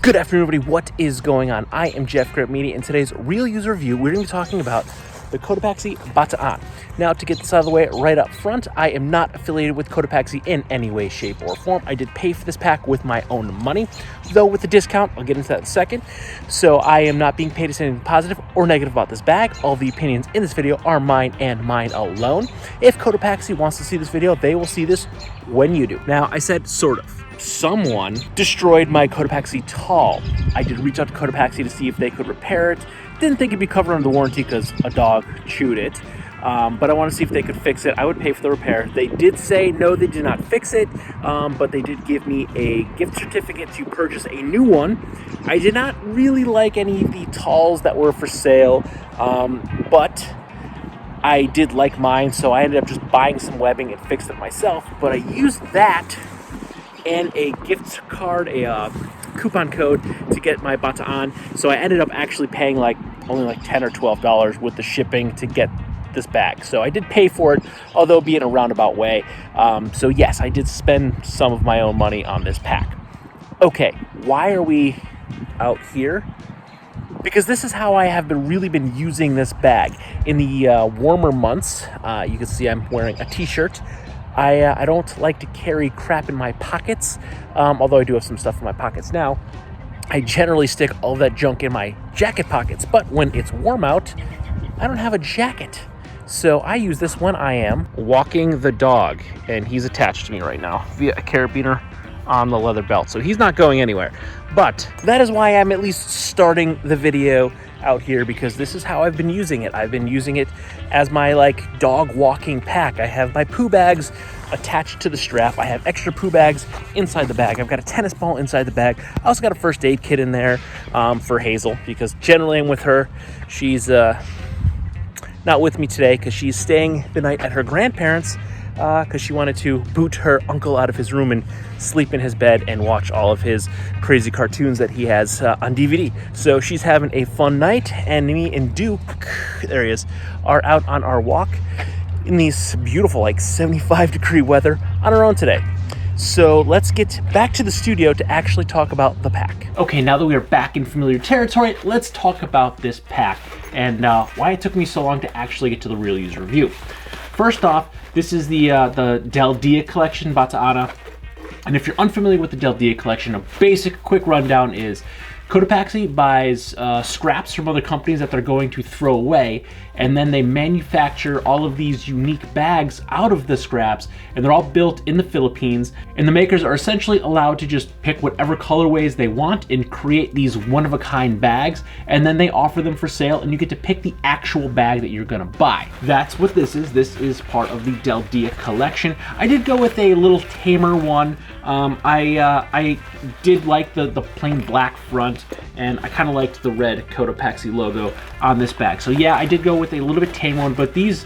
Good afternoon, everybody. What is going on? I am jeffgrantMEDIA. In today's real user review, we're going to be talking about the Cotopaxi Bataan. Now, to get this out of the way right up front, I am not affiliated with Cotopaxi in any way, shape, or form. I did pay for this pack with my own money, though with the discount. I'll get into that in a second. So I am not being paid to say anything positive or negative about this bag. All the opinions in this video are mine and mine alone. If Cotopaxi wants to see this video, they will see this when you do. Now, I said sort of. Someone destroyed my Cotopaxi tall. I did reach out to Cotopaxi to see if they could repair it. Didn't think it'd be covered under the warranty because a dog chewed it. But I want to see if they could fix it. I would pay for the repair. They did say no, they did not fix it, but they did give me a gift certificate to purchase a new one. I did not really like any of the talls that were for sale, but I did like mine, so I ended up just buying some webbing and fixed it myself. But I used that and a gift card, a coupon code to get my Bataan. So I ended up actually paying only like $10 or $12 with the shipping to get this bag. So I did pay for it, although be in a roundabout way. So yes, I did spend some of my own money on this pack. Okay, why are we out here? Because this is how I have really been using this bag. In the warmer months, you can see I'm wearing a t-shirt. I don't like to carry crap in my pockets, although I do have some stuff in my pockets now. I generally stick all that junk in my jacket pockets, but when it's warm out, I don't have a jacket. So I use this when I am walking the dog, and he's attached to me right now via a carabiner on the leather belt, so he's not going anywhere. But that is why I'm at least starting the video out here, because this is how I've been using it. I've been using it as my dog walking pack. I have my poo bags attached to the strap. I have extra poo bags inside the bag. I've got a tennis ball inside the bag. I also got a first aid kit in there for Hazel, because generally I'm with her. She's not with me today because she's staying the night at her grandparents' because she wanted to boot her uncle out of his room and sleep in his bed and watch all of his crazy cartoons that he has on DVD. So she's having a fun night, and me and Duke, there he is, are out on our walk in these beautiful 75-degree weather on our own today. So let's get back to the studio to actually talk about the pack. Okay, now that we are back in familiar territory, let's talk about this pack and why it took me so long to actually get to the real user review. First off, this is the Del Dia collection, Bataan. And if you're unfamiliar with the Del Dia collection, a basic quick rundown is Cotopaxi buys scraps from other companies that they're going to throw away, and then they manufacture all of these unique bags out of the scraps, and they're all built in the Philippines, and the makers are essentially allowed to just pick whatever colorways they want and create these one-of-a-kind bags, and then they offer them for sale, and you get to pick the actual bag that you're gonna buy. That's what this is. This is part of the Del Dia collection. I did go with a little tamer one. I did like the plain black front, and I kind of liked the red Cotopaxi logo on this bag. So yeah, I did go with a little bit tame one, but these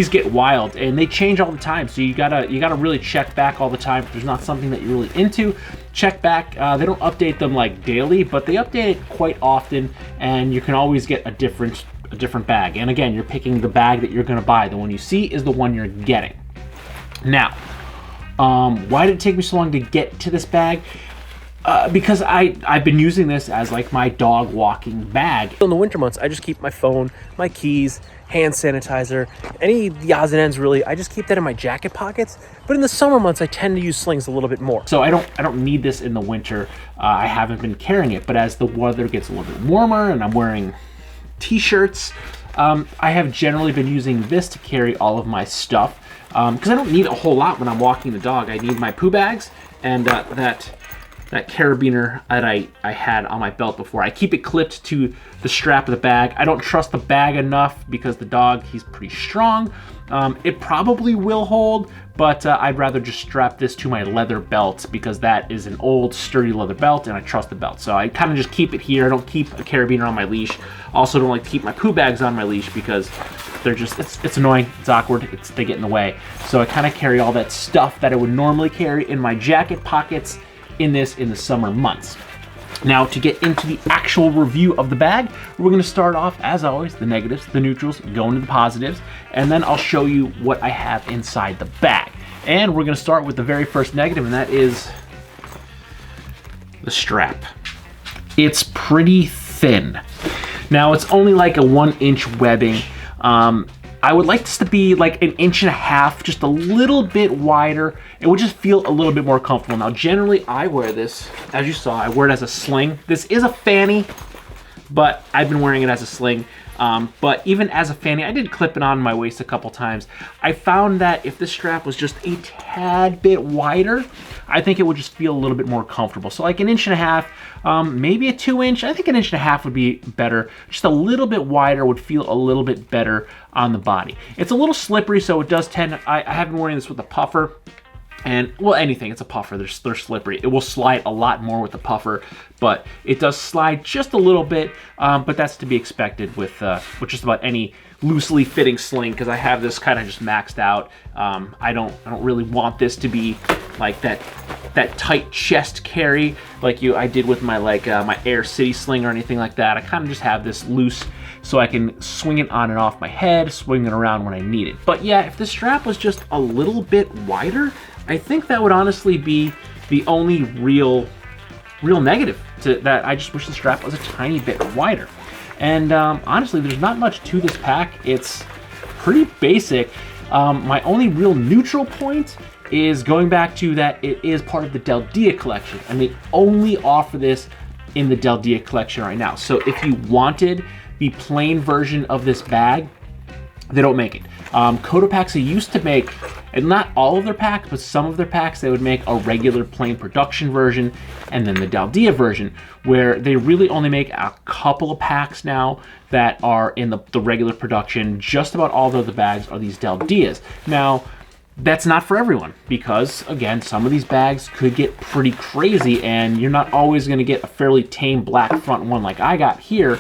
get wild and they change all the time. So you gotta really check back all the time. If there's not something that you're really into, check back. They don't update them daily, but they update it quite often, and you can always get a different bag. And again, you're picking the bag that you're gonna buy. The one you see is the one you're getting. Now, why did it take me so long to get to this bag? Because I've been using this as my dog walking bag. In the winter months, I just keep my phone, my keys, hand sanitizer, any of the odds and ends really. I just keep that in my jacket pockets. But in the summer months, I tend to use slings a little bit more. So I don't need this in the winter. I haven't been carrying it, but as the weather gets a little bit warmer and I'm wearing t-shirts, I have generally been using this to carry all of my stuff. Because I don't need a whole lot when I'm walking the dog. I need my poo bags and that carabiner that I had on my belt before. I keep it clipped to the strap of the bag. I don't trust the bag enough because the dog, he's pretty strong. It probably will hold, but I'd rather just strap this to my leather belt because that is an old sturdy leather belt and I trust the belt. So I kind of just keep it here. I don't keep a carabiner on my leash. Also don't like to keep my poo bags on my leash because they're just, it's annoying, it's awkward, they get in the way. So I kind of carry all that stuff that I would normally carry in my jacket pockets in the summer months. Now, to get into the actual review of the bag, we're going to start off, as always, the negatives, the neutrals, go into the positives, and then I'll show you what I have inside the bag. And we're going to start with the very first negative, and that is the strap. it's pretty thin. Now it's only like a 1-inch webbing. I would like this to be like 1.5 inches, just a little bit wider. It would just feel a little bit more comfortable. Now generally I wear this, as you saw, I wear it as a sling. This is a fanny, but I've been wearing it as a sling. But even as a fanny, I did clip it on my waist a couple times. I found that if this strap was just a tad bit wider, I think it would just feel a little bit more comfortable. So like 1.5 inches, maybe a 2-inch. I think 1.5 inches would be better. Just a little bit wider would feel a little bit better on the body. It's a little slippery, so it does tend, I have been wearing this with a puffer. And, well, anything, it's a puffer, they're slippery. It will slide a lot more with the puffer, but it does slide just a little bit, but that's to be expected with just about any loosely fitting sling, because I have this kind of just maxed out. I don't really want this to be like that tight chest carry like I did with my my Air City sling or anything like that. I kind of just have this loose so I can swing it on and off my head, swing it around when I need it. But yeah, if the strap was just a little bit wider, I think that would honestly be the only real negative to that. I just wish the strap was a tiny bit wider. And honestly, there's not much to this pack. It's pretty basic. My only real neutral point is going back to that it is part of the Del Dia collection, and they only offer this in the Del Dia collection right now. So if you wanted the plain version of this bag, they don't make it. Cotopaxi used to make, and not all of their packs, but some of their packs, they would make a regular plain production version and then the Del Dia version, where they really only make a couple of packs now that are in the regular production. Just about all the other bags are these Del Dias. Now, that's not for everyone, because again, some of these bags could get pretty crazy and you're not always gonna get a fairly tame black front one like I got here.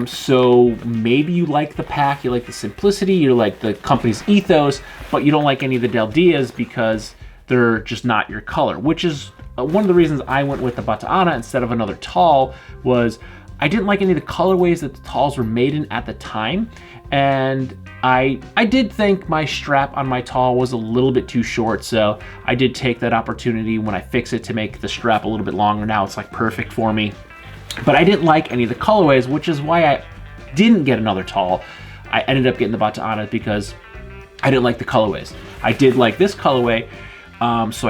So maybe you like the pack, you like the simplicity, you like the company's ethos, but you don't like any of the Del Dias because they're just not your color, which is one of the reasons I went with the Bataan instead of another tall. Was I didn't like any of the colorways that the talls were made in at the time, and I did think my strap on my tall was a little bit too short, so I did take that opportunity when I fix it to make the strap a little bit longer. Now it's like perfect for me. But I didn't like any of the colorways, which is why I didn't get another tall. I ended up getting the Bataan because I didn't like the colorways. I did like this colorway, so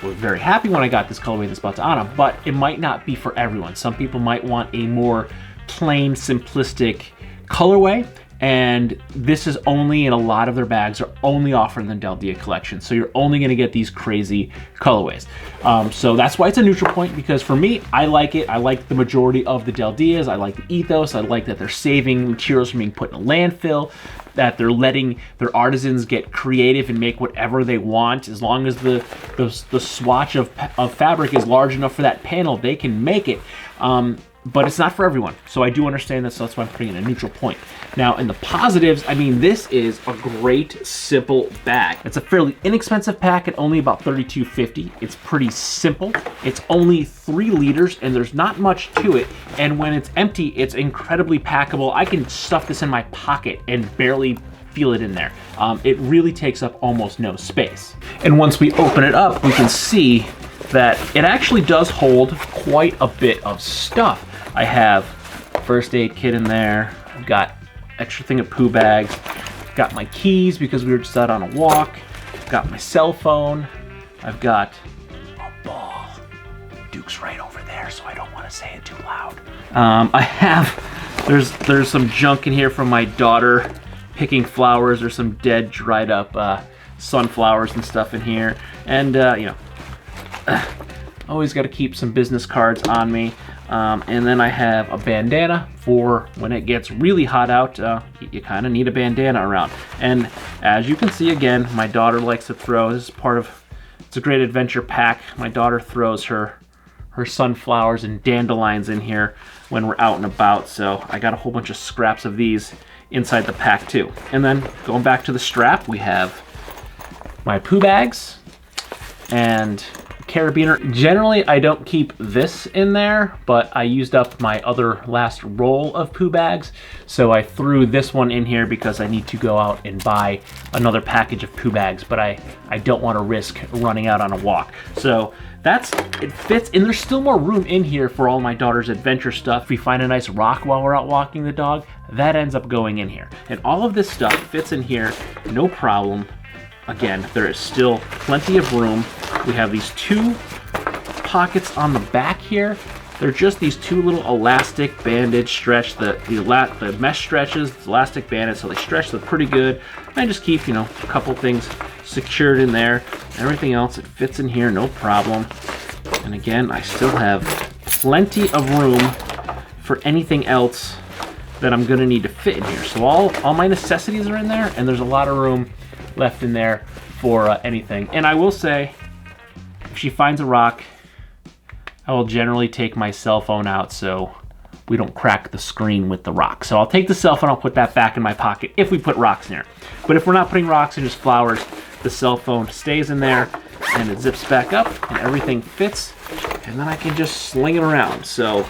was very happy when I got this colorway, this Bataan, but it might not be for everyone. Some people might want a more plain, simplistic colorway, and this is only, in a lot of their bags, are only offered in the Del Dia collection. So you're only gonna get these crazy colorways. So that's why it's a neutral point, because for me, I like it. I like the majority of the Del Dias. I like the ethos. I like that they're saving materials from being put in a landfill, that they're letting their artisans get creative and make whatever they want. As long as the swatch of fabric is large enough for that panel, they can make it. But it's not for everyone. So I do understand that, so that's why I'm putting in a neutral point. Now, in the positives, I mean, this is a great, simple bag. It's a fairly inexpensive pack at only about $32.50. It's pretty simple. It's only 3 liters, and there's not much to it. And when it's empty, it's incredibly packable. I can stuff this in my pocket and barely feel it in there. It really takes up almost no space. And once we open it up, we can see that it actually does hold quite a bit of stuff. I have first aid kit in there. I've got extra thing of poo bags. Got my keys because we were just out on a walk. Got my cell phone. I've got a ball. Duke's right over there, so I don't want to say it too loud. There's some junk in here from my daughter picking flowers. There's some dead, dried up sunflowers and stuff in here. And you know, always got to keep some business cards on me. And then I have a bandana for when it gets really hot out. You kind of need a bandana around. And as you can see, again, my daughter likes to throw. This is part of, it's a great adventure pack. My daughter throws her sunflowers and dandelions in here when we're out and about. So I got a whole bunch of scraps of these inside the pack too. And then going back to the strap, we have my poo bags and carabiner. Generally, I don't keep this in there, but I used up my other last roll of poo bags, so I threw this one in here because I need to go out and buy another package of poo bags, but I don't want to risk running out on a walk. So it fits, and there's still more room in here for all my daughter's adventure stuff. If we find a nice rock while we're out walking the dog, that ends up going in here. And all of this stuff fits in here, no problem. Again, there is still plenty of room. We have these 2 pockets on the back here. They're just these 2 little elastic bandage stretch. The mesh stretches, the elastic bandage, so they stretch them pretty good. And I just keep, you know, a couple things secured in there. Everything else, it fits in here, no problem. And again, I still have plenty of room for anything else that I'm gonna need to fit in here. So all my necessities are in there, and there's a lot of room left in there for anything. And I will say, if she finds a rock, I will generally take my cell phone out so we don't crack the screen with the rock. So I'll take the cell phone, I'll put that back in my pocket if we put rocks in there. But if we're not putting rocks and just flowers, the cell phone stays in there and it zips back up and everything fits, and then I can just sling it around. So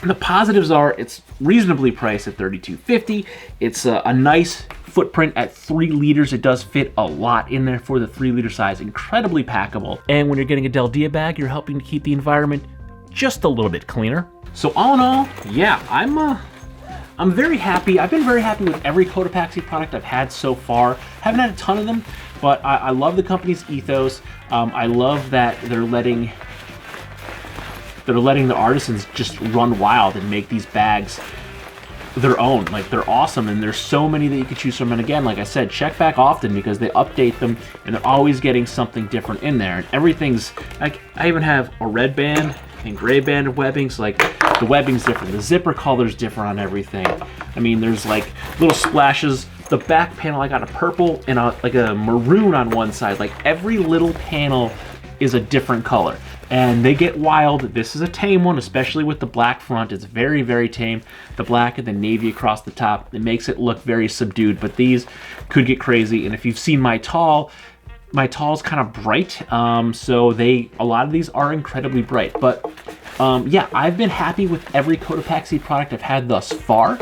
the positives are it's reasonably priced at $32.50. It's a nice footprint at 3 liters. It does fit a lot in there for the 3-liter size, incredibly packable. And when you're getting a Del Dia bag, you're helping to keep the environment just a little bit cleaner. So all in all, yeah, I'm very happy. I've been very happy with every Cotopaxi product I've had so far. Haven't had a ton of them, but I love the company's ethos. I love that they're letting the artisans just run wild and make these bags their own. Like, they're awesome, and there's so many that you can choose from. And again, like I said, check back often because they update them and they're always getting something different in there. And everything's like, I even have a red band and gray band of webbing, so like the webbing's different, the zipper color's different on everything. I mean, there's like little splashes. The back panel, I got a purple and like a maroon on one side. Like, every little panel is a different color. And they get wild. This is a tame one, especially with the black front. It's very, very tame. The black and the navy across the top, it makes it look very subdued, but these could get crazy. And if you've seen my tall's kind of bright. So a lot of these are incredibly bright, but yeah, I've been happy with every Cotopaxi product I've had thus far.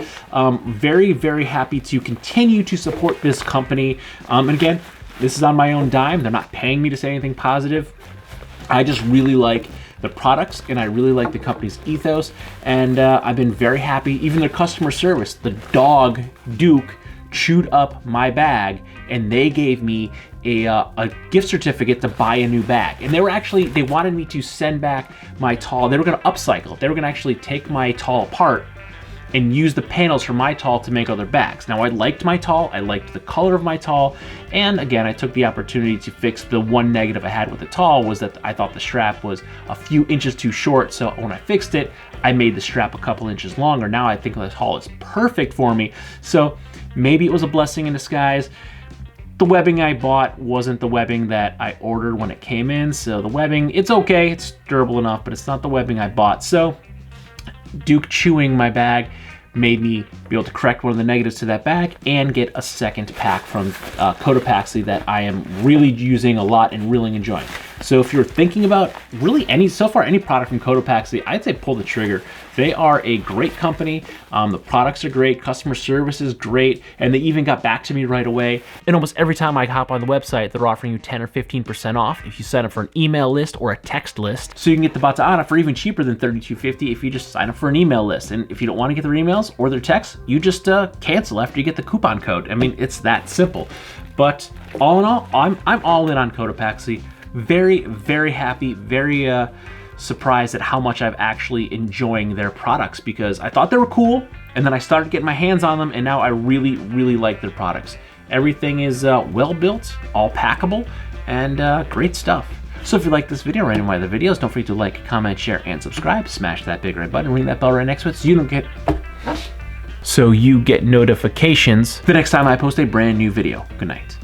Very, very happy to continue to support this company. And again, this is on my own dime. They're not paying me to say anything positive. I just really like the products and I really like the company's ethos, and I've been very happy. Even their customer service, the dog Duke chewed up my bag and they gave me a gift certificate to buy a new bag. And they wanted me to send back my tall. They were going to upcycle. They were going to actually take my tall apart and use the panels from my tall to make other bags. Now, I liked my tall, I liked the color of my tall, and again, I took the opportunity to fix the one negative I had with the tall, was that I thought the strap was a few inches too short, so when I fixed it, I made the strap a couple inches longer. Now I think the tall is perfect for me, so maybe it was a blessing in disguise. The webbing I bought wasn't the webbing that I ordered when it came in, so the webbing, it's okay, it's durable enough, but it's not the webbing I bought. So Duke chewing my bag made me be able to correct one of the negatives to that bag and get a second pack from Cotopaxi that I am really using a lot and really enjoying. So if you're thinking about really any product from Cotopaxi, I'd say pull the trigger. They are a great company. The products are great, customer service is great, and they even got back to me right away. And almost every time I hop on the website, they're offering you 10 or 15% off if you sign up for an email list or a text list. So you can get the Bataan for even cheaper than $32.50 if you just sign up for an email list. And if you don't want to get their emails or their texts, you just cancel after you get the coupon code. I mean, it's that simple. But all in all, I'm all in on Cotopaxi. Very, very happy, very surprised at how much I've actually enjoying their products, because I thought they were cool and then I started getting my hands on them and now I really, really like their products. Everything is well built, all packable, and great stuff. So if you like this video or any of my other videos, don't forget to like, comment, share, and subscribe. Smash that big red button, ring that bell right next to it so you get notifications the next time I post a brand new video. Good night.